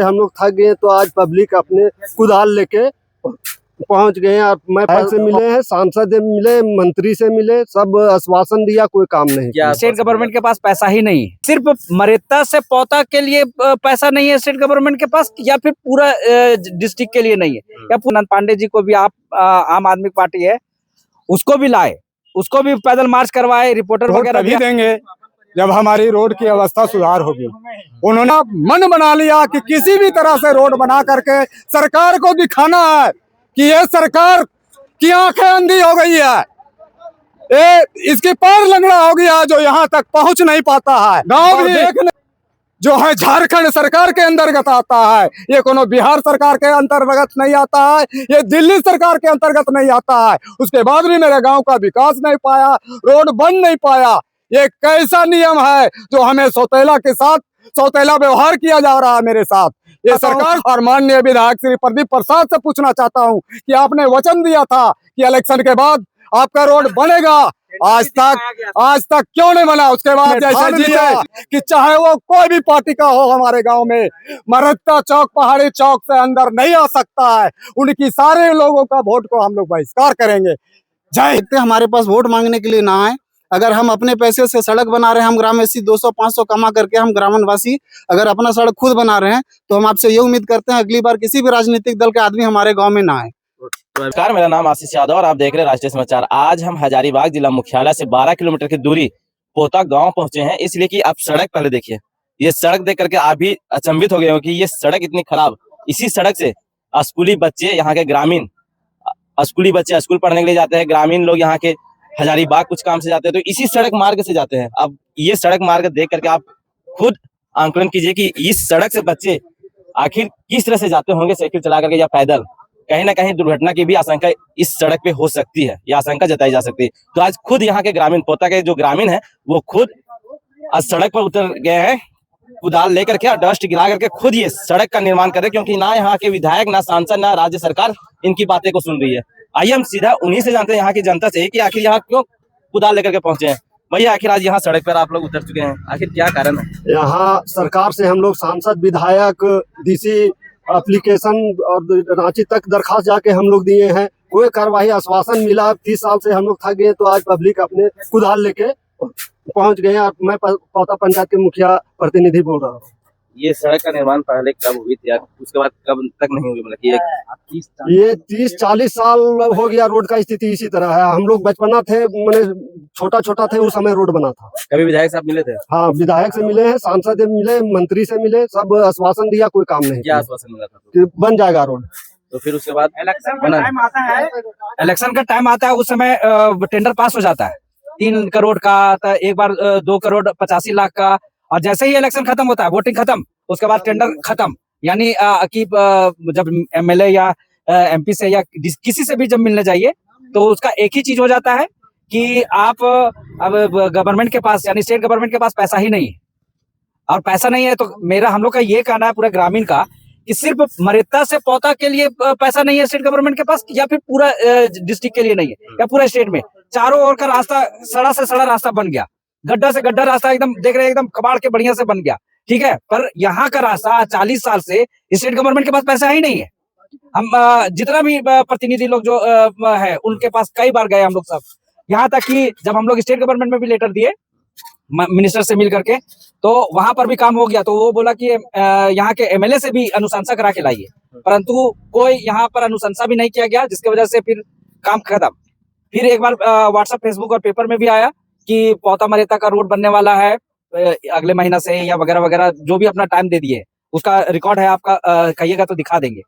हम लोग थक गए तो आज पब्लिक अपने कुदाल लेके पहुंच गए हैं। और मैं से मिले हैं, सांसद से मिले, मंत्री से मिले, सब आश्वासन दिया, कोई काम नहीं किया। स्टेट गवर्नमेंट के पास पैसा ही नहीं है, सिर्फ मरेता से पौता के लिए पैसा नहीं है स्टेट गवर्नमेंट के पास, या फिर पूरा डिस्ट्रिक्ट के लिए नहीं है। या पूनम पांडे जी को भी आप आम आदमी पार्टी है, उसको भी लाए, उसको भी पैदल मार्च करवाए, रिपोर्टर वगैरह भी देंगे जब हमारी रोड की अवस्था सुधार होगी। उन्होंने मन बना लिया कि किसी भी तरह से रोड बना करके सरकार को दिखाना है कि ये सरकार की आंखें अंधी हो गई है, इसकी पैर लंगड़ा हो गया जो यहाँ तक पहुंच नहीं पाता है। गांव भी देखने जो है झारखंड सरकार के अंतर्गत आता है, ये कोनो बिहार सरकार के अंतर्गत नहीं आता है, ये दिल्ली सरकार के अंतर्गत नहीं आता है। उसके बाद भी मेरे गांव का विकास नहीं पाया, रोड बन नहीं पाया। ये कैसा नियम है जो हमें सौतेला के साथ सौतेला व्यवहार किया जा रहा है मेरे साथ ये सरकार। और माननीय विधायक श्री प्रदीप प्रसाद से पूछना चाहता हूं कि आपने वचन दिया था कि इलेक्शन के बाद आपका रोड बनेगा, आज तक क्यों नहीं बना? उसके बाद जैसे जीते कि चाहे वो कोई भी पार्टी का हो, हमारे गांव में मरहत्ता चौक पहाड़ी चौक से अंदर नहीं आ सकता है। उनकी सारे लोगों का वोट को हम लोग बहिष्कार करेंगे। जय। हमारे पास वोट मांगने के लिए ना आए। अगर हम अपने पैसे से सड़क बना रहे हैं, हम ग्रामवासी 200-500 कमा करके हम ग्रामीण वासी अगर अपना सड़क खुद बना रहे हैं, तो हम आपसे ये उम्मीद करते हैं अगली बार किसी भी राजनीतिक दल के आदमी हमारे गांव में ना आए। नमस्कार, मेरा नाम आशीष यादव और आप देख रहे हैं राष्ट्रीय समाचार। आज हम हजारीबाग जिला मुख्यालय से 12 किलोमीटर की दूरी पोता गांव पहुंचे हैं, इसलिए कि आप सड़क पहले देखिए। ये सड़क देख करके आप भी अचंभित हो गए हो कि ये सड़क इतनी खराब। इसी सड़क से स्कूली बच्चे, यहाँ के ग्रामीण स्कूली बच्चे स्कूल पढ़ने के लिए जाते हैं, ग्रामीण लोग यहाँ के हजारीबाग कुछ काम से जाते हैं, तो इसी सड़क मार्ग से जाते हैं। अब ये सड़क मार्ग देख करके आप खुद आंकलन कीजिए कि इस सड़क से बच्चे आखिर किस तरह से जाते होंगे, साइकिल चला करके या पैदल। कहीं ना कहीं दुर्घटना की भी आशंका इस सड़क पे हो सकती है, यह आशंका जताई जा सकती है। तो आज खुद यहाँ के ग्रामीण, पोता के जो ग्रामीण है, वो खुद आज सड़क पर उतर गए हैं, कुदाल लेकर के और डस्ट गिरा करके खुद ये सड़क का निर्माण कर रहे, क्योंकि ना यहाँ के विधायक, ना सांसद, ना राज्य सरकार इनकी बातें को सुन रही है। आइए हम सीधा उन्हीं से जानते हैं, यहाँ की जनता से, कि आखिर यहाँ क्यों कुदाल लेकर के पहुंचे हैं। भैया, आखिर आज यहाँ सड़क पर आप लोग उतर चुके हैं, आखिर क्या कारण है? यहाँ सरकार से हम लोग सांसद, विधायक, डीसी एप्लीकेशन और रांची तक दरखास्त जाके हम लोग दिए हैं, कोई कार्रवाई आश्वासन मिला। 30 साल से हम लोग थक गए तो आज पब्लिक अपने कुदाल लेके पहुंच गए हैं। और मैं पोता पंचायत के मुखिया प्रतिनिधि बोल रहा हूँ। ये सड़क का निर्माण पहले कब हुई थी, उसके बाद कब तक नहीं हुई? मतलब ये 30-40 साल हो गया। रोड का स्थिति इसी तरह है। हम लोग बचपना थे, मैंने छोटा था, उस समय रोड बना था। कभी विधायक साहब मिले थे? हाँ, विधायक से मिले हैं, सांसद से मिले, मंत्री से मिले, सब आश्वासन दिया, कोई काम नहीं। क्या आश्वासन मिला था? कि बन जाएगा रोड। तो फिर उसके बाद इलेक्शन का टाइम आता है, उस समय टेंडर पास हो जाता है 3 करोड़ का, एक बार 2 करोड़ 85 लाख का, और जैसे ही इलेक्शन खत्म होता है, वोटिंग खत्म, उसके बाद टेंडर खत्म। यानी कि जब एमएलए या एमपी से या किसी से भी जब मिलने जाइए, तो उसका एक ही चीज हो जाता है कि आप अब गवर्नमेंट के पास, यानी स्टेट गवर्नमेंट के पास पैसा ही नहीं है। और पैसा नहीं है तो हम लोग का ये कहना है, पूरे ग्रामीण का, कि सिर्फ मरेता से पौता के लिए पैसा नहीं है स्टेट गवर्नमेंट के पास, या फिर पूरा डिस्ट्रिक्ट के लिए नहीं है, या पूरा स्टेट में। चारों ओर का रास्ता सड़ा से सड़ा रास्ता बन गया, गड्ढा से गड्ढा रास्ता, एकदम देख रहे हैं, एकदम कबाड़ के बढ़िया से बन गया, ठीक है। पर यहाँ का रास्ता 40 साल से स्टेट गवर्नमेंट के पास पैसा ही नहीं है। हम जितना भी प्रतिनिधि लोग जो है, उनके पास कई बार गए हम लोग सब। यहाँ तक कि जब हम लोग स्टेट गवर्नमेंट में भी लेटर दिए मिनिस्टर से मिल करके, तो वहां पर भी काम हो गया। तो वो बोला कि यहाँ के एमएलए से भी अनुशंसा करा के लाइए, परंतु कोई यहाँ पर अनुशंसा भी नहीं किया गया, जिसकी वजह से फिर काम खत्म। फिर एक बार व्हाट्सएप, फेसबुक और पेपर में भी आया कि पोता मरेता का रोड बनने वाला है अगले महीना से, या वगैरह वगैरह, जो भी अपना टाइम दे दिए, उसका रिकॉर्ड है आपका, कहिएगा तो दिखा देंगे।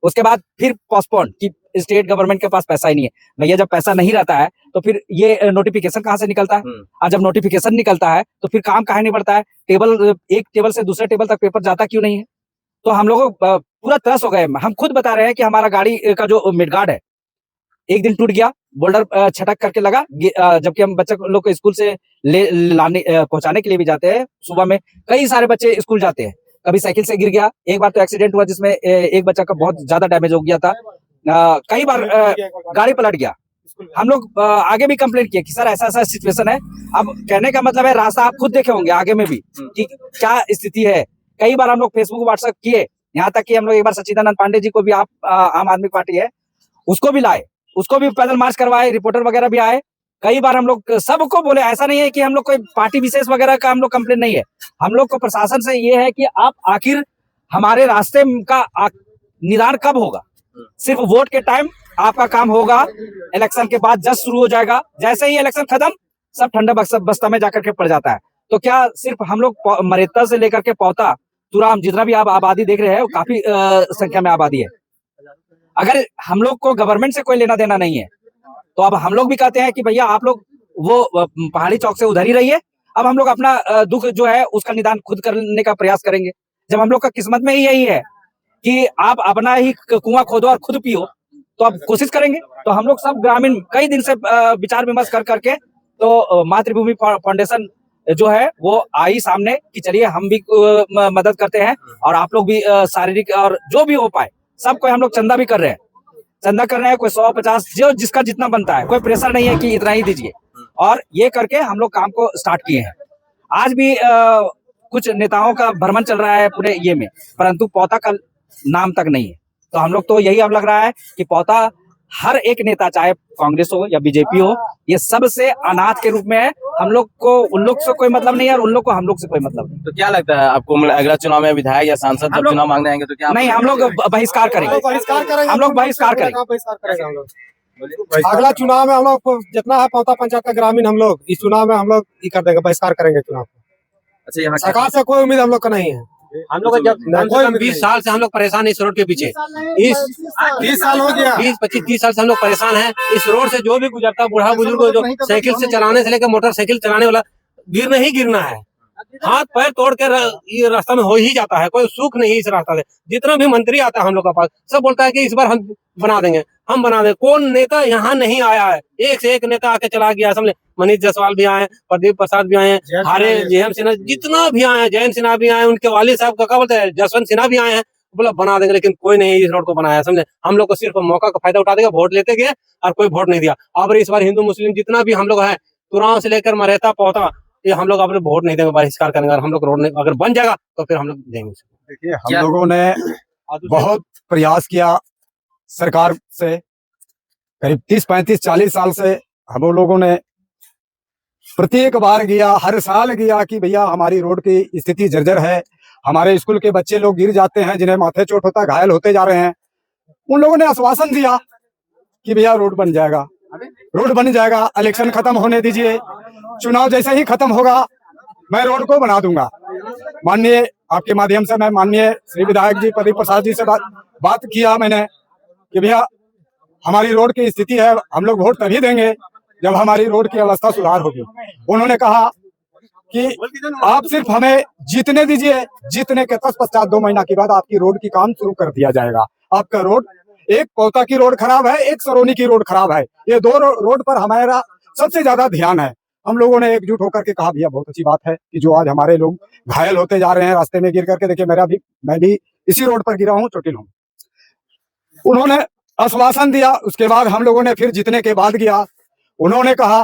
उसके बाद फिर पोस्टपोन कि स्टेट गवर्नमेंट के पास पैसा ही नहीं है। भैया, जब पैसा नहीं रहता है तो फिर ये नोटिफिकेशन कहाँ से निकलता है? और जब नोटिफिकेशन निकलता है तो फिर काम कहाँ नहीं बढ़ता है? एक टेबल से दूसरे टेबल तक पेपर जाता क्यों नहीं है? तो हम लोग पूरा तरस हो गए। हम खुद बता रहे हैं कि हमारा गाड़ी का जो मिडगार्ड है, एक दिन टूट गया, बोल्डर छटक करके लगा, जबकि हम बच्चे लोग को स्कूल से लाने पहुंचाने के लिए भी जाते हैं। सुबह में कई सारे बच्चे स्कूल जाते हैं, कभी साइकिल से गिर गया, एक बार तो एक्सीडेंट हुआ जिसमें एक बच्चा का बहुत ज्यादा डैमेज हो गया था, कई बार गाड़ी पलट गया। हम लोग आगे भी कंप्लेंट किए कि सर ऐसा ऐसा सिचुएशन है। अब कहने का मतलब है, रास्ता आप खुद देखे होंगे आगे में भी कि क्या स्थिति है। कई बार हम लोग फेसबुक व्हाट्सएप किए, यहाँ तक कि हम लोग एक बार सच्चिदानंद पांडे जी को भी आम आदमी पार्टी है उसको भी लाए, उसको भी पैदल मार्च करवाए, रिपोर्टर वगैरह भी आए। कई बार हम लोग सबको बोले, ऐसा नहीं है कि हम लोग कोई पार्टी विशेष वगैरह का हम लोग कंप्लेन नहीं है। हम लोग को प्रशासन से ये है कि आप आखिर हमारे रास्ते का निदान कब होगा? सिर्फ वोट के टाइम आपका काम होगा, इलेक्शन के बाद जस्ट शुरू हो जाएगा। जैसे ही इलेक्शन खत्म सब ठंडा बस्ता में जाकर के पड़ जाता है। तो क्या सिर्फ हम लोग मरेता से लेकर के पौता तुराम जितना भी आप आबादी देख रहे हैं काफी संख्या में आबादी है। अगर हम लोग को गवर्नमेंट से कोई लेना देना नहीं है तो अब हम लोग भी कहते हैं कि भैया आप लोग वो पहाड़ी चौक से उधर ही रहिए। अब हम लोग अपना दुख जो है उसका निदान खुद करने का प्रयास करेंगे। जब हम लोग का किस्मत में ही यही है कि आप अपना ही कुआं खोदो और खुद पियो, तो आप कोशिश करेंगे। तो हम लोग सब ग्रामीण कई दिन से विचार विमर्श कर करके तो मातृभूमि फाउंडेशन जो है वो आई सामने कि चलिए हम भी मदद करते हैं और आप लोग भी शारीरिक और जो भी हो पाए सबको हम लोग चंदा भी कर रहे हैं। चंदा कर रहे हैं, कोई 100-50 जो जिसका जितना बनता है, कोई प्रेशर नहीं है कि इतना ही दीजिए। और ये करके हम लोग काम को स्टार्ट किए हैं। आज भी कुछ नेताओं का भ्रमण चल रहा है पूरे ये में, परंतु पौता का नाम तक नहीं है। तो हम लोग तो यही अब लग रहा है कि पौता हर एक नेता, चाहे कांग्रेस हो या बीजेपी हो, ये सबसे अनाथ के रूप में है। हम लोग को उन लोग से कोई मतलब नहीं है और उन लोग को हम लोग से कोई मतलब नहीं। तो क्या लगता है आपको, अगला चुनाव में विधायक या सांसद जब चुनाव मांगने आएंगे तो क्या नहीं, हम लोग बहिष्कार करेंगे, हम लोग बहिष्कार करेंगे। अगला चुनाव में हम लोग जितना है पौता पंचायत का ग्रामीण, हम लोग इस चुनाव में हम लोग ये कर देंगे, बहिष्कार करेंगे चुनाव को। अच्छा, यहाँ सरकार से कोई उम्मीद हम लोग का नहीं है। हम लोग जब 20 साल से हम लोग परेशान इस रोड के पीछे, 20 साल हो गया, 20-25-30 साल से हम लोग परेशान हैं। इस रोड से जो भी गुजरता, बूढ़ा बुजुर्ग जो साइकिल से चलाने से लेकर मोटरसाइकिल चलाने वाला, गिरना ही गिरना है। हाथ पैर तोड़ के ये रास्ता में हो ही जाता है, कोई सुख नहीं इस रास्ता से। जितना भी मंत्री आता है हम लोग के पास, सब बोलता है कि इस बार हम बना देंगे, हम बना देंगे। कौन नेता यहाँ नहीं आया है? एक से एक नेता आके चला गया। समझे, मनीष जायसवाल भी आए हैं, प्रदीप प्रसाद भी आए हैं, हरे जेएम सिन्हा, जितना भी आए हैं, जयंत सिन्हा भी आए हैं, उनके वालिद साहब का क्या बोलते हैं, जसवंत सिन्हा भी आए हैं, बोला बना देंगे, लेकिन कोई नहीं इस रोड को बनाया। समझे, हम लोग को सिर्फ मौका का फायदा उठा देगा, वोट लेते गए और कोई वोट नहीं दिया। अब इस बार हिंदू मुस्लिम जितना भी हम लोग है, तुराव से लेकर मरेता पौता, ये हम लोग अपने वोट नहीं देंगे, बहिष्कार करेंगे। और हम लोग रोड अगर बन जाएगा तो फिर हम लोग देंगे। देखिए, हम लोगों ने बहुत प्रयास किया सरकार से, करीब 30-35-40 साल से हम लोगों ने प्रत्येक बार गया, हर साल गया कि भैया हमारी रोड की स्थिति जर्जर है, हमारे स्कूल के बच्चे लोग गिर जाते हैं, जिन्हें माथे चोट होता है, घायल होते जा रहे हैं। उन लोगों ने आश्वासन दिया कि भैया रोड बन जाएगा, रोड बन जाएगा, इलेक्शन खत्म होने दीजिए, चुनाव जैसे ही खत्म होगा मैं रोड को बना दूंगा। माननीय आपके माध्यम से मैं माननीय श्री विधायक जी प्रदीप प्रसाद जी से बात किया मैंने कि भैया हमारी रोड की स्थिति है, हम लोग वोट तभी देंगे जब हमारी रोड की अवस्था सुधार होगी। उन्होंने कहा कि आप सिर्फ हमें जीतने दीजिए, जीतने के पश्चात 2 महीना के बाद आपकी रोड की काम शुरू कर दिया जाएगा। आपका रोड, एक पौता की रोड खराब है, एक सरोनी की रोड खराब है, ये 2 रोड पर हमारा सबसे ज्यादा ध्यान है। हम लोगों ने एकजुट होकर के कहा भैया बहुत अच्छी बात है कि जो आज हमारे लोग घायल होते जा रहे हैं रास्ते में गिर करके, देखिए मैं भी इसी रोड पर गिरा हूँ, चोटिल हूँ। उन्होंने आश्वासन दिया। उसके बाद हम लोगों ने फिर जीतने के बाद गया, उन्होंने कहा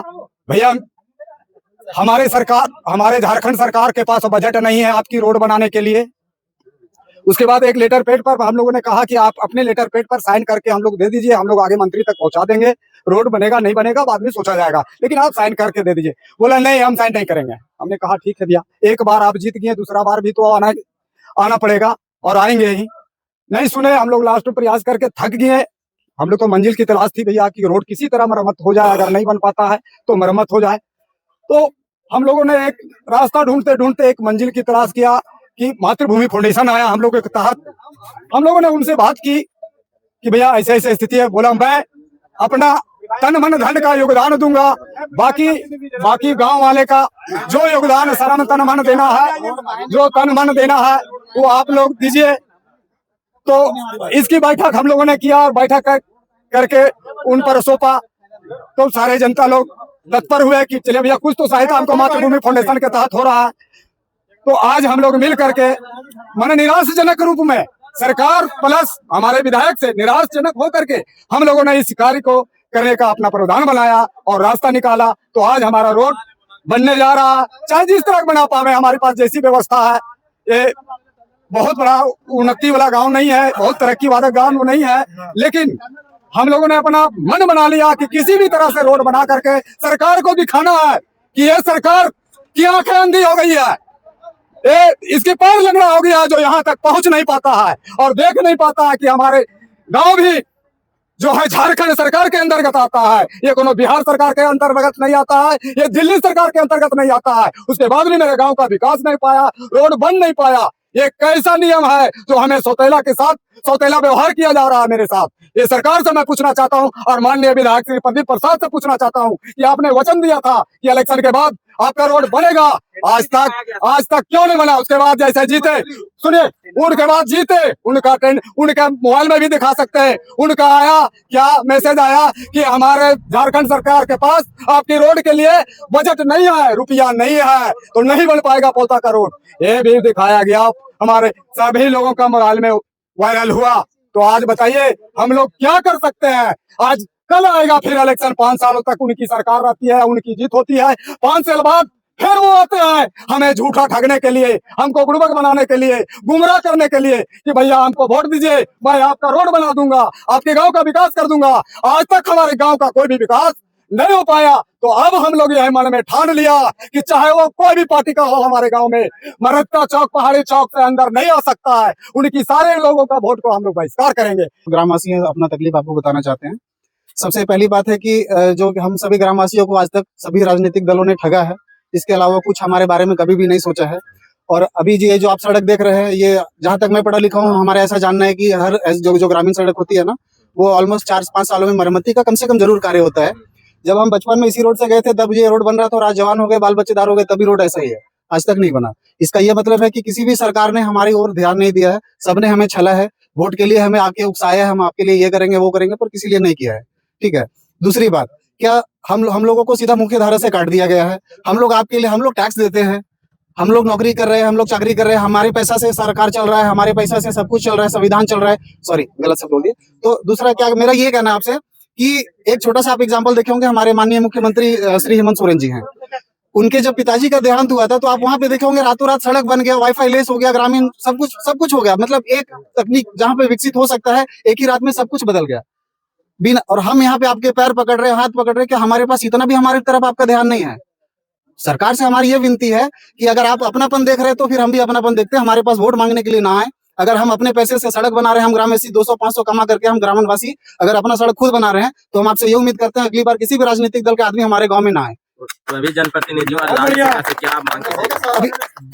भैया हमारे झारखंड सरकार के पास बजट नहीं है आपकी रोड बनाने के लिए। उसके बाद एक लेटर पैड पर हम लोगों ने कहा कि आप अपने लेटर पैड पर साइन करके हम लोग दे दीजिए, हम लोग आगे मंत्री तक पहुंचा देंगे, रोड बनेगा नहीं बनेगा बाद में सोचा जाएगा, लेकिन आप साइन करके दे दीजिए। बोला नहीं, हम साइन नहीं करेंगे। हमने कहा ठीक है भैया, एक बार आप जीत गए, दूसरा बार भी तो आना पड़ेगा और आएंगे ही। नहीं सुने, हम लोग लास्ट में प्रयास करके थक गए। हम लोग को मंजिल की तलाश थी भैया कि रोड किसी तरह मरम्मत हो जाए, अगर नहीं बन पाता है तो मरम्मत हो जाए। तो हम लोगों ने एक रास्ता ढूंढते ढूंढते एक मंजिल की तलाश किया कि मातृभूमि फाउंडेशन आया हम लोगों के तहत। हम लोगों ने उनसे बात की कि भैया ऐसे ऐसे स्थिति है। बोला मैं अपना तन मन धन का योगदान दूंगा, बाकी गांव वाले का जो योगदान सरम तन मन देना है, जो तन मन देना है वो आप लोग दीजिए। तो इसकी बैठक हम लोगों ने किया, बैठक करके उन पर सौंपा। तो सारे जनता लोग तत्पर हुए कि चलिए भैया कुछ तो सहायता हमको मातृभूमि फाउंडेशन के तहत हो रहा है। तो आज हम लोग मिल करके मन निराशजनक रूप में सरकार प्लस हमारे विधायक से निराशजनक होकर के हम लोगों ने इस कार्य को करने का अपना प्रावधान बनाया और रास्ता निकाला। तो आज हमारा रोड बनने जा रहा है, चाहे जिस तरह बना पावे, हमारे पास जैसी व्यवस्था है, ये बहुत बड़ा उन्नति वाला गांव नहीं है, बहुत तरक्की वाला गांव वो नहीं है, लेकिन हम लोगों ने अपना मन बना लिया कि किसी भी तरह से रोड बना करके सरकार को दिखाना है कि ये सरकार की आंखें अंधी हो गई है, इसके पैर लगना हो गया, जो यहाँ तक पहुंच नहीं पाता है और देख नहीं पाता है कि हमारे गांव भी जो है झारखंड सरकार के अंतर्गत आता है, ये कोनो बिहार सरकार के अंतर्गत नहीं आता है, ये दिल्ली सरकार के अंतर्गत नहीं आता है। उसके बाद भी मेरे गांव का विकास नहीं पाया, रोड बन नहीं पाया। ये कैसा नियम है जो हमें सौतेला के साथ सौतेला व्यवहार किया जा रहा है मेरे साथ? ये सरकार से मैं पूछना चाहता हूं और माननीय विधायक श्री प्रदीप प्रसाद से पूछना चाहता हूं कि आपने वचन दिया था कि इलेक्शन के बाद आपका रोड बनेगा, आज तक क्यों नहीं बना? उसके बाद जैसे जीते, सुनिए, उनके बाद जीते, उनका मोबाइल में भी दिखा सकते हैं, उनका आया क्या मैसेज आया कि हमारे झारखंड सरकार के पास आपकी रोड के लिए बजट नहीं है, रुपया नहीं है, तो नहीं बन पाएगा पोता का रोड। ये भी दिखाया गया, हमारे सभी लोगों का मोबाइल में वायरल हुआ। तो आज बताइए हम लोग क्या कर सकते हैं? आज कल आएगा फिर इलेक्शन, 5 सालों तक उनकी सरकार रहती है, उनकी जीत होती है, 5 साल बाद फिर वो आते हैं हमें झूठा ठगने के लिए, हमको गुड़बक बनाने के लिए, गुमराह करने के लिए कि भैया हमको वोट दीजिए, मैं आपका रोड बना दूंगा, आपके गांव का विकास कर दूंगा। आज तक हमारे गांव का कोई भी विकास नहीं हो पाया, तो अब हम लोग यह मन में ठान लिया कि चाहे वो कोई भी पार्टी का हो, हमारे गांव में मरक्का चौक, पहाड़ी चौक से अंदर नहीं आ सकता है। उनकी सारे लोगों का वोट को हम लोग बहिष्कार करेंगे। ग्रामवासी अपना तकलीफ आपको बताना चाहते हैं। सबसे पहली बात है कि जो हम सभी ग्रामवासियों को आज तक सभी राजनीतिक दलों ने ठगा है, इसके अलावा कुछ हमारे बारे में कभी भी नहीं सोचा है। और अभी ये जो आप सड़क देख रहे हैं, ये जहां तक मैं पढ़ा लिखा हूँ, हमारा ऐसा जानना है कि हर जो ग्रामीण सड़क होती है ना, वो ऑलमोस्ट 4-5 सालों में मरम्मती का कम से कम जरूर कार्य होता है। जब हम बचपन में इसी रोड से गए थे तब ये रोड बन रहा था, और आज जवान हो गए, बाल बच्चेदार हो गए, तभी रोड ऐसा ही है, आज तक नहीं बना। इसका ये मतलब है कि किसी भी सरकार ने हमारी ओर ध्यान नहीं दिया है, सबने हमें छला है, वोट के लिए हमें आके उकसाया है, हम आपके लिए ये करेंगे वो करेंगे, पर किसी लिए नहीं किया है। ठीक है। दूसरी बात, क्या हम लोगों को सीधा मुख्य धारा से काट दिया गया है। हम लोग आपके लिए, हम लोग टैक्स देते हैं, हम लोग नौकरी कर रहे हैं, हम लोग चाकरी कर रहे हैं, हमारे पैसा से सरकार चल रहा है, हमारे पैसा से सब कुछ चल रहा है, संविधान चल रहा है। सॉरी, गलत शब्द बोल दिए। तो दूसरा क्या मेरा ये कहना है आपसे कि एक छोटा सा आप एग्जाम्पल देखे होंगे, हमारे माननीय मुख्यमंत्री श्री हेमंत सोरेन जी हैं। उनके जब पिताजी का देहांत हुआ था तो आप वहां पे देखे होंगे, रातों रात सड़क बन गया, वाईफाई लेस हो गया, ग्रामीण सब कुछ हो गया। मतलब एक तकनीक जहां पे विकसित हो सकता है, एक ही रात में सब कुछ बदल गया बिना। और हम यहाँ पे आपके पैर पकड़ रहे हैं, हाथ पकड़ रहे हैं, कि हमारे पास इतना भी हमारी तरफ आपका ध्यान नहीं है। सरकार से हमारी ये विनती है कि अगर आप अपनापन देख रहे हैं तो फिर हम भी अपनापन देखते हैं। हमारे पास वोट मांगने के लिए ना आए। अगर हम अपने पैसे से सड़क बना रहे हैं, हम ग्रामवासी 200-500 कमा करके हम ग्रामीणवासी अगर अपना सड़क खुद बना रहे हैं, तो हम आपसे ये उम्मीद करते हैं अगली बार किसी भी राजनीतिक दल के आदमी हमारे गाँव में ना आए। तो अभी जनप्रतिनिधियों और राज्य सरकार से क्या मांग है?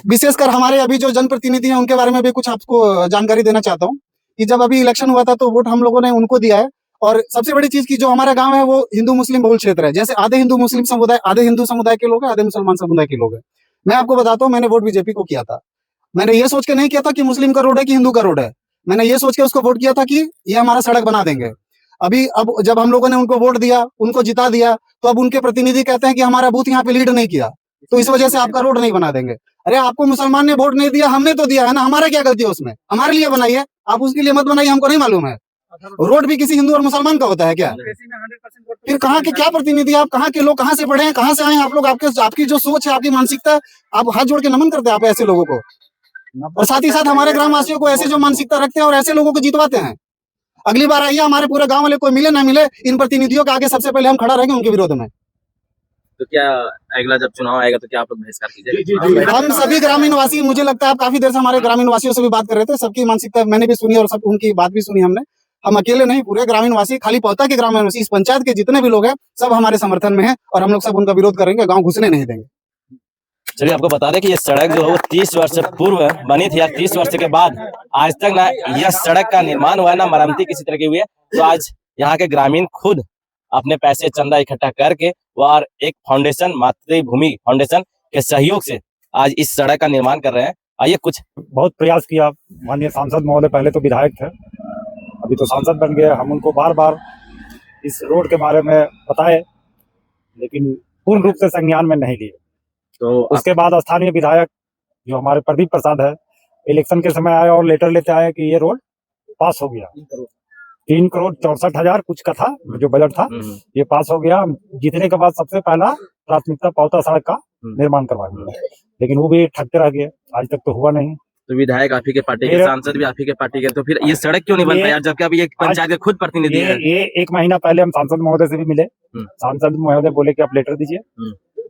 विशेषकर हमारे अभी जो जनप्रतिनिधि हैं उनके बारे में भी कुछ आपको जानकारी देना चाहता हूँ कि जब अभी इलेक्शन हुआ था तो वोट हम लोगों ने उनको दिया है। और सबसे बड़ी चीज की जो हमारा गांव है वो हिंदू मुस्लिम बहुल क्षेत्र है। जैसे आधे हिंदू मुस्लिम समुदाय, आधे हिंदू समुदाय के लोग हैं, आधे मुसलमान समुदाय के लोग हैं। मैं आपको बताता हूँ, मैंने वोट बीजेपी को किया था। मैंने ये सोच के नहीं किया था कि मुस्लिम का रोड है कि हिंदू का रोड है। मैंने ये सोच के उसको वोट किया था कि ये हमारा सड़क बना देंगे। अब जब हम लोगों ने उनको वोट दिया, उनको जिता दिया, तो अब उनके प्रतिनिधि कहते हैं कि हमारा बूथ यहाँ पे लीड नहीं किया, तो इस वजह से आपका रोड नहीं बना देंगे। अरे आपको मुसलमान ने वोट नहीं दिया, हमने तो दिया है ना, हमारा क्या गलती है उसमें? हमारे लिए बनाइए, आप उसके लिए मत बनाइए, हमको नहीं मालूम है। रोड भी किसी हिंदू और मुसलमान का होता है क्या? फिर कहाँ के क्या प्रतिनिधि, आप कहाँ के लोग, कहाँ से पढ़े हैं, कहाँ से आए हैं आप लोग? आपकी जो सोच है, आपकी मानसिकता, आप हाथ जोड़ के नमन करते हैं आप ऐसे लोगों को। और साथ ही साथ हमारे ग्रामवासियों को ऐसे जो मानसिकता रखते हैं और ऐसे लोगों को जितवाते हैं। अगली बार आइए, हमारे पूरे गांव वाले कोई मिले ना मिले, इन प्रतिनिधियों के आगे सबसे पहले हम खड़ा रहेंगे उनके विरोध में। तो क्या अगला जब चुनाव आएगा तो क्या आप लोग बहिष्कार कीजिएगा? हम सभी ग्रामीणवासी, मुझे लगता है आप काफी देर से हमारे ग्रामीणवासियों से भी बात कर रहे थे, सबकी मानसिकता मैंने भी सुनी और सब उनकी बात भी सुनी हमने। हम अकेले नहीं, पूरे ग्रामीणवासी, खाली पौता के ग्रामीणवासी, इस पंचायत के जितने भी लोग हैं, सब हमारे समर्थन में है और हम लोग सब उनका विरोध करेंगे, गाँव घुसने नहीं देंगे। चलिए, आपको बता दें कि ये सड़क जो है वो 30 वर्ष पूर्व बनी थी, या 30 वर्ष के बाद आज तक ना यह सड़क का निर्माण हुआ है, ना मरम्मती किसी तरह की हुई है। तो आज यहाँ के ग्रामीण खुद अपने पैसे चंदा इकट्ठा करके और एक फाउंडेशन, मातृभूमि फाउंडेशन के सहयोग से आज इस सड़क का निर्माण कर रहे हैं। आइए कुछ बहुत प्रयास किया माननीय सांसद महोदय, पहले तो विधायक थे, अभी तो सांसद बन गए। हम उनको बार बार इस रोड के बारे में बताए, लेकिन पूर्ण रूप से संज्ञान में नहीं लिए। तो उसके बाद स्थानीय विधायक जो हमारे प्रदीप प्रसाद है, इलेक्शन के समय आए और लेटर लेते आए कि ये रोड पास हो गया। 3,64,00,000 कुछ का था जो बजट था, ये पास हो गया। जीतने के बाद सबसे पहला प्राथमिकता पौता सड़क का निर्माण करवाएंगे, लेकिन वो भी ठगते रह गए, आज तक तो हुआ नहीं। तो विधायक आप ही के पार्टी के, मेरे- सांसद भी आप ही के पार्टी के, तो फिर ये सड़क क्यों नहीं बन पाया जबकि अभी एक पंचायत के खुद प्रतिनिधि है? ये 1 महीना पहले हम सांसद महोदय से भी मिले। सांसद महोदय बोले कि आप लेटर दीजिए,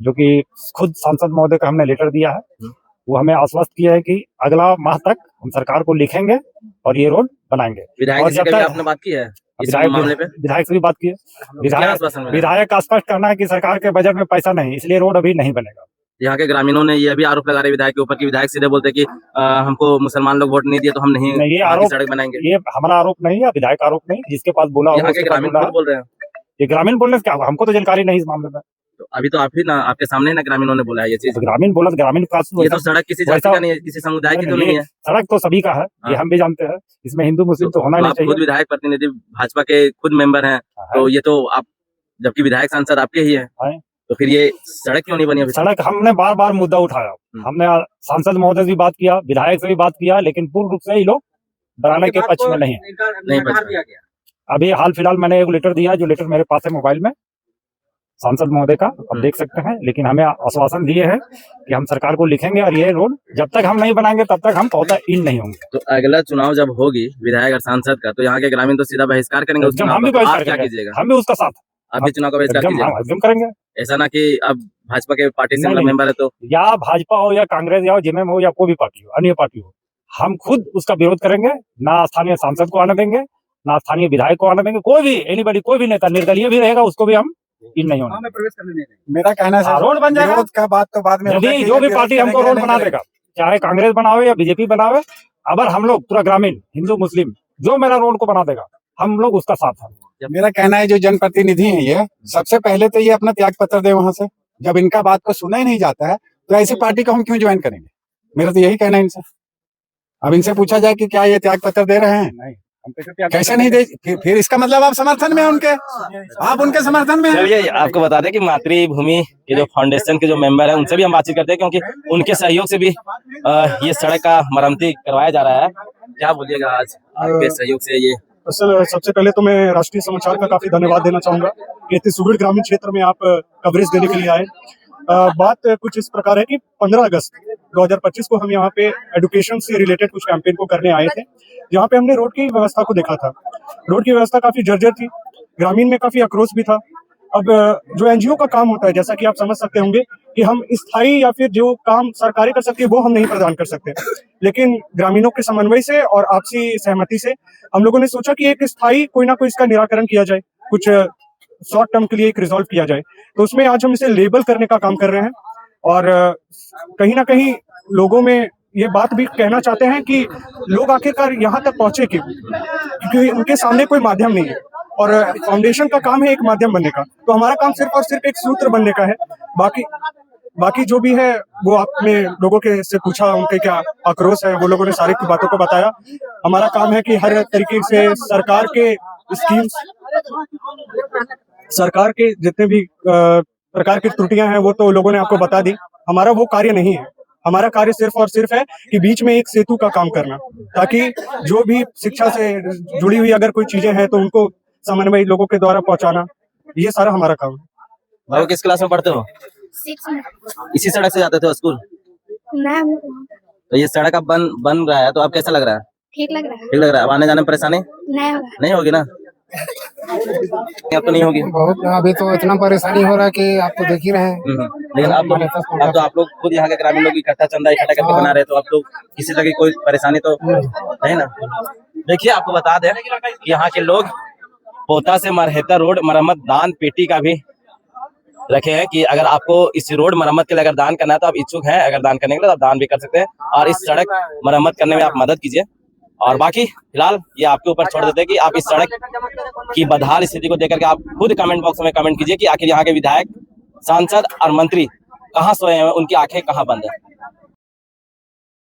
जो कि खुद सांसद महोदय का हमने लेटर दिया है। वो हमें आश्वस्त किया है कि अगला माह तक हम सरकार को लिखेंगे और ये रोड बनाएंगे। विधायक और से जब कभी तक आपने बात की है इस मामले पे? विधायक से भी बात की है। क्या आश्वासन मिला? विधायक का स्पष्ट करना है कि सरकार के बजट में पैसा नहीं, इसलिए रोड अभी नहीं बनेगा। यहाँ के ग्रामीणों ने यह भी आरोप लगा रहे विधायक के ऊपर कि विधायक सीधे बोलते कि हमको मुसलमान लोग वोट नहीं दिए तो हम नहीं नहीं, ये आगे आरोप सड़क बनाएंगे। ये हमारा आरोप नहीं है, विधायक आरोप नहीं, जिसके पास बोला होगा यहाँ के उसके पास ग्रामीण बोला खुद बोल रहे हैं। है। ये ग्रामीण बोलने से क्या होगा? हमको तो जानकारी नहीं इस मामले में। तो अभी तो आप ही ना, आपके सामने ना ग्रामीणों ने बोला है ये चीज। तो ग्रामीण बोला तो ग्रामीण का ये तो सड़क किसी जाति का नहीं है, किसी समुदाय की तो नहीं है। सड़क तो सभी का है, ये हाँ। हम भी जानते हैं। इसमें हिंदू मुस्लिम तो होना नहीं आप खुद चाहिए। विधायक प्रतिनिधि भाजपा के खुद मेंबर हैं, तो ये तो आप, जबकि विधायक सांसद आपके ही है, हैं। तो फिर ये सड़क क्यों नहीं बनी अभी? सड़क हमने बार बार मुद्दा उठाया, हमने सांसद महोदय से भी बात किया, विधायक से भी बात किया, लेकिन पूर्ण रूप से ये लोग बनाने के पक्ष में नहीं है। नहीं बचा। अभी हाल फिलहाल मैंने एक लेटर दिया है, जो लेटर मेरे पास है मोबाइल में, सांसद महोदय का, आप देख सकते हैं। लेकिन हमें आश्वासन दिए हैं कि हम सरकार को लिखेंगे और ये रोड जब तक हम नहीं बनाएंगे तब तक हम पौधा इन नहीं होंगे। तो अगला चुनाव जब होगी विधायक और सांसद का, तो यहाँ के ग्रामीण तो सीधा बहिष्कार करेंगे उस एकदम चुनाव हम भी का। आप बहिष्कार क्या करेंगे, कीजिएगा? हम भी उसका साथ, आप भी चुनाव का बहिष्कार एकदम कीजिएगा? हाँ, एकदम करेंगे। ऐसा ना कि अब भाजपा के पार्टी से नहीं, मतलब नहीं। मेंबर है तो या भाजपा हो या कांग्रेस या जेएमएम हो या कोई भी पार्टी हो, अन्य पार्टी हो, हम खुद उसका विरोध करेंगे। ना स्थानीय सांसद को आने देंगे, ना स्थानीय विधायक को आने देंगे। कोई भी एनीबॉडी, कोई भी नेता निर्दलीय भी रहेगा, उसको भी हम इन नहीं होने देंगे। मेरा कहना है रोड बन जाएगा। विरोध का बात तो बाद में होगा यदि कि जो भी विरोध पार्टी हमको करेंगे या रोड नहीं बना करेंगे। देगा, चाहे कांग्रेस बनावे या बीजेपी बनावे, अगर हम लोग पूरा ग्रामीण हिंदू मुस्लिम जो मेरा रोड को बना देगा, हम लोग उसका साथ है। मेरा कहना है जो जनप्रतिनिधि है ये सबसे पहले तो ये अपना त्याग पत्र दे वहां से। जब इनका बात को सुना ही नहीं जाता है तो ऐसी पार्टी को हम क्यों ज्वाइन करेंगे? मेरा तो यही कहना है इनसे। अब इनसे पूछा जाए कि क्या ये त्याग पत्र दे रहे हैं? नहीं, कैसे नहीं दे? फिर इसका मतलब आप समर्थन में हैं उनके, आप उनके समर्थन में हैं। चलिए आपको बता दें कि मातृभूमि के जो फाउंडेशन के जो मेंबर है उनसे भी हम बातचीत करते हैं, क्योंकि उनके सहयोग से भी ये सड़क का मरम्मती करवाया जा रहा है। क्या बोलिएगा आज आपके सहयोग से ये? असल सबसे पहले तो मैं राष्ट्रीय समाचार का काफी धन्यवाद देना चाहूंगा कि इतने सुदूर ग्रामीण क्षेत्र में आप कवरेज देने के लिए आए। बात कुछ इस प्रकार है कि 15 अगस्त 2025 को हम यहाँ पे एजुकेशन से रिलेटेड कुछ कैंपेन को करने आए थे, जहाँ पे हमने रोड की व्यवस्था को देखा था। रोड की व्यवस्था काफी जर्जर थी, ग्रामीण में काफी आक्रोश भी था। अब जो एनजीओ का काम होता है, जैसा कि आप समझ सकते होंगे कि हम स्थायी या फिर जो काम सरकारी कर सकती है वो हम नहीं प्रदान कर सकते, लेकिन ग्रामीणों के समन्वय से और आपसी सहमति से हम लोगों ने सोचा कि एक स्थायी कोई ना कोई इसका निराकरण किया जाए, कुछ शॉर्ट टर्म के लिए एक रिजॉल्व किया जाए। तो उसमें आज हम इसे लेबल करने का काम कर रहे हैं और कहीं ना कहीं लोगों में ये बात भी कहना चाहते हैं कि लोग आखिरकार यहाँ तक पहुंचे क्यों, क्योंकि उनके सामने कोई माध्यम नहीं है और फाउंडेशन का काम है एक माध्यम बनने का। तो हमारा काम सिर्फ और सिर्फ एक सूत्र बनने का है। बाकी जो भी है वो आपने लोगों के से पूछा, उनके क्या आक्रोश है, वो लोगों ने सारी बातों को बताया। हमारा काम है कि हर तरीके से सरकार के स्कीम्स, सरकार के जितने भी प्रकार की त्रुटियां हैं वो तो लोगों ने आपको बता दी। हमारा वो कार्य नहीं है, हमारा कार्य सिर्फ और सिर्फ है कि बीच में एक सेतु का काम करना, ताकि जो भी शिक्षा से जुड़ी हुई अगर कोई चीजें हैं तो उनको समन्वय लोगों के द्वारा पहुंचाना, ये सारा हमारा काम है। भाई किस क्लास में पढ़ते हो? 6 में। इसी सड़क से जाते थे स्कूल? ना, तो ये सड़क अब बन रहा है तो अब कैसा लग रहा है? ठीक लग रहा है। ठीक लग रहा है? अब आने जाने में परेशानी नहीं होगा। नहीं होगी ना? अब तो नहीं होगी। बहुत अभी तो इतना परेशानी हो रहा है कि आप तो देख ही रहे हैं। लेकिन अब तो आप लोग खुद यहाँ के ग्रामीण लोग चंदा इकट्ठा करके बना रहे, तो अब तो किसी तरह की कोई परेशानी तो नहीं ना। देखिए आपको बता दें कि यहाँ के लोग पोता से मरहेता रोड मरम्मत दान पेटी का भी रखे हैं कि अगर आपको इस रोड मरम्मत के लिए अगर दान करना है तो आप इच्छुक हैं, अगर दान करने के लिए तो आप दान भी कर सकते हैं और इस सड़क मरम्मत करने में आप मदद कीजिए। और बाकी फिलहाल ये आपके ऊपर छोड़ देते हैं कि आप इस सड़क की बदहाल स्थिति को देख के आप खुद कमेंट बॉक्स में कमेंट कीजिए कि आखिर यहाँ के विधायक, सांसद और मंत्री कहाँ सोए हैं, उनकी आंखें कहाँ बंद है।